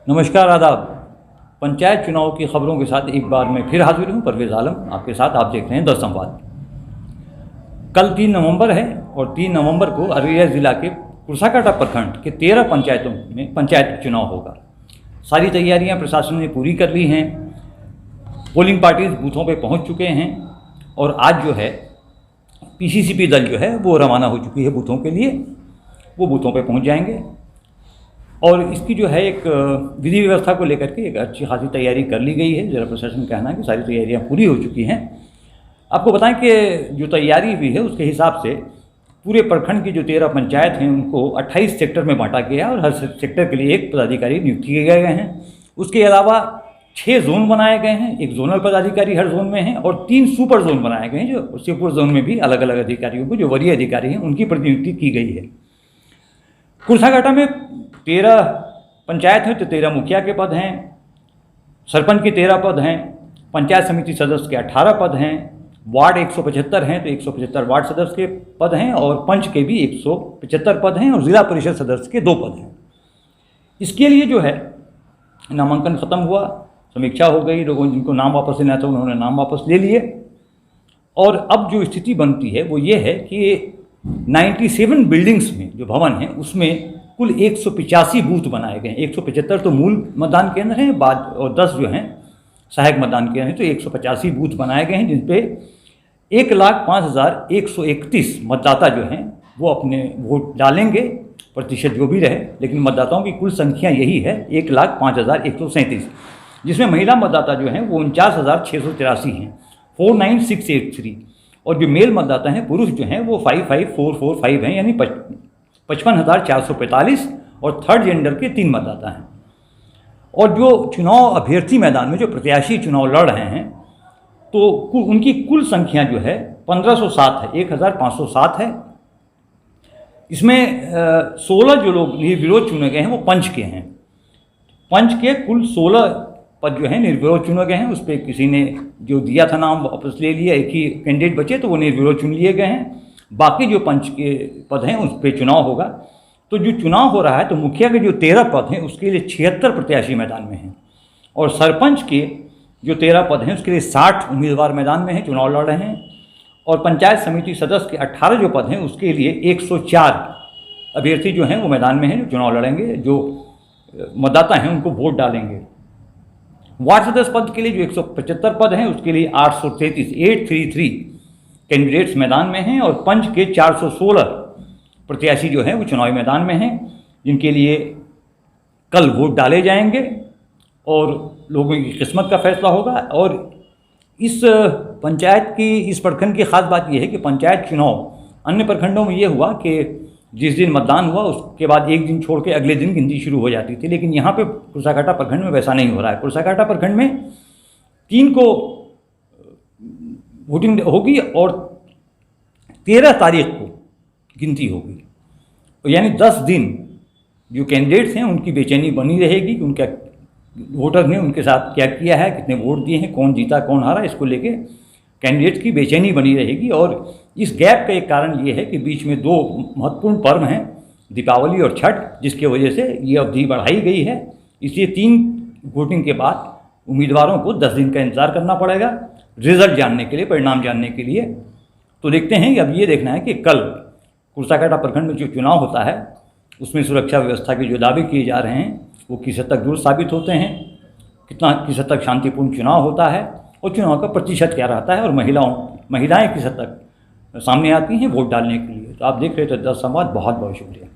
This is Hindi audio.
नमस्कार, आदाब। पंचायत चुनाव की खबरों के साथ एक बार मैं फिर हाजिर हूँ। परवेज़ आलम आपके साथ। आप देख रहे हैं द संवाद। कल 3 नवंबर है और 3 नवंबर को अररिया ज़िला के कुर्साकांटा प्रखंड के 13 पंचायतों में पंचायत चुनाव होगा। सारी तैयारियां प्रशासन ने पूरी कर ली हैं। पोलिंग पार्टीज बूथों पे पहुंच चुके हैं और आज जो है पीसीसीपी दल जो है वो रवाना हो चुकी है बूथों के लिए। वो बूथों पे पहुंच जाएंगे और इसकी जो है एक विधि व्यवस्था को लेकर के एक अच्छी खासी तैयारी कर ली गई है। ज़िला प्रशासन का कहना है कि सारी तैयारियां पूरी हो चुकी हैं। आपको बताएं कि जो तैयारी हुई है उसके हिसाब से पूरे प्रखंड की जो 13 पंचायत हैं उनको 28 सेक्टर में बांटा गया है और हर सेक्टर के लिए एक पदाधिकारी नियुक्त किए गए हैं। उसके अलावा 6 जोन बनाए गए हैं। एक जोनल पदाधिकारी हर जोन में हैं और 3 सुपर जोन बनाए गए हैं, जो सुपर जोन में भी अलग अलग अधिकारियों को, जो वरीय अधिकारी हैं, उनकी प्रतिनियुक्ति की गई है। कुर्साकांटा में 13 पंचायत हैं तो 13 मुखिया के पद हैं, सरपंच के 13 पद हैं, पंचायत समिति सदस्य के 18 पद हैं, वार्ड 175 हैं तो 175 वार्ड सदस्य के पद हैं और पंच के भी 175 पद हैं और ज़िला परिषद सदस्य के 2 पद हैं। इसके लिए जो है नामांकन ख़त्म हुआ, समीक्षा हो गई, लोगों जिनको नाम वापस लेना था उन्होंने नाम वापस ले लिए। और अब जो स्थिति बनती है वो ये है कि 97 बिल्डिंग्स में, जो भवन हैं, उसमें कुल 185 बूथ बनाए गए हैं। 175 तो मूल मतदान केंद्र हैं, बाद और 10 जो हैं सहायक मतदान केंद्र हैं, तो 185 बूथ बनाए गए हैं जिन पे 1,05,131 मतदाता जो हैं वो अपने वोट डालेंगे, प्रतिशत जो भी रहे, लेकिन मतदाताओं की कुल संख्या यही है 1,05,137, जिसमें महिला मतदाता जो हैं वो 49,683 हैं, 49683, और जो मेल मतदाता हैं, पुरुष जो हैं वो 55,445 हैं, यानी 55,445, और थर्ड जेंडर के 3 मतदाता हैं। और जो चुनाव अभ्यर्थी मैदान में जो प्रत्याशी चुनाव लड़ रहे हैं तो उनकी कुल संख्या जो है 1507 है, 1507 है। इसमें 16 जो लोग निर्विरोध चुने गए हैं वो पंच के हैं। पंच के कुल 16 पद जो हैं निर्विरोध चुने गए हैं। उस पर किसी ने जो दिया था नाम वापस ले लिया, एक ही कैंडिडेट बचे तो वो निर्विरोध चुन लिए गए हैं। बाकी जो पंच के पद हैं उस पर चुनाव होगा। तो जो चुनाव हो रहा है तो मुखिया के जो 13 पद हैं उसके लिए 76 प्रत्याशी मैदान में हैं और सरपंच के जो 13 पद हैं उसके लिए 60 उम्मीदवार मैदान में हैं, चुनाव लड़ रहे हैं। और पंचायत समिति सदस्य के 18 जो पद हैं उसके लिए 104 अभ्यर्थी जो हैं वो मैदान में हैं, जो चुनाव लड़ेंगे, जो मतदाता हैं उनको वोट डालेंगे। वार्ड सदस्य पद के लिए जो 175 पद हैं उसके लिए 833 कैंडिडेट्स मैदान में हैं और पंच के 416 प्रत्याशी जो हैं वो चुनावी मैदान में हैं, जिनके लिए कल वोट डाले जाएंगे और लोगों की किस्मत का फैसला होगा। और इस पंचायत की, इस प्रखंड की खास बात यह है कि पंचायत चुनाव अन्य प्रखंडों में ये हुआ कि जिस दिन मतदान हुआ उसके बाद एक दिन छोड़ के अगले दिन गिनती शुरू हो जाती थी, लेकिन यहाँ पे कुर्साकांटा प्रखंड में वैसा नहीं हो रहा है। कुर्साकांटा प्रखंड में 3 को वोटिंग होगी और 13 तारीख को गिनती होगी, यानी 10 दिन जो कैंडिडेट्स हैं उनकी बेचैनी बनी रहेगी कि उनका वोटर ने उनके साथ क्या किया है, कितने वोट दिए हैं, कौन जीता कौन हारा, इसको लेके कैंडिडेट्स की बेचैनी बनी रहेगी। और इस गैप का एक कारण ये है कि बीच में 2 महत्वपूर्ण पर्व हैं, दीपावली और छठ, जिसकी वजह से ये अवधि बढ़ाई गई है। इसलिए 3 वोटिंग के बाद उम्मीदवारों को 10 दिन का इंतज़ार करना पड़ेगा रिजल्ट जानने के लिए, परिणाम जानने के लिए। तो देखते हैं, अब ये देखना है कि कल कुर्साकांटा प्रखंड में जो चुनाव होता है उसमें सुरक्षा व्यवस्था के जो दावे किए जा रहे हैं वो किस हद तक दुरुस्त साबित होते हैं, किस हद तक शांतिपूर्ण चुनाव होता है और चुनाव का प्रतिशत क्या रहता है, और महिलाएं किस हद तक सामने आती हैं वोट डालने के लिए। तो आप देख रहे थे द संवाद। बहुत बहुत शुक्रिया।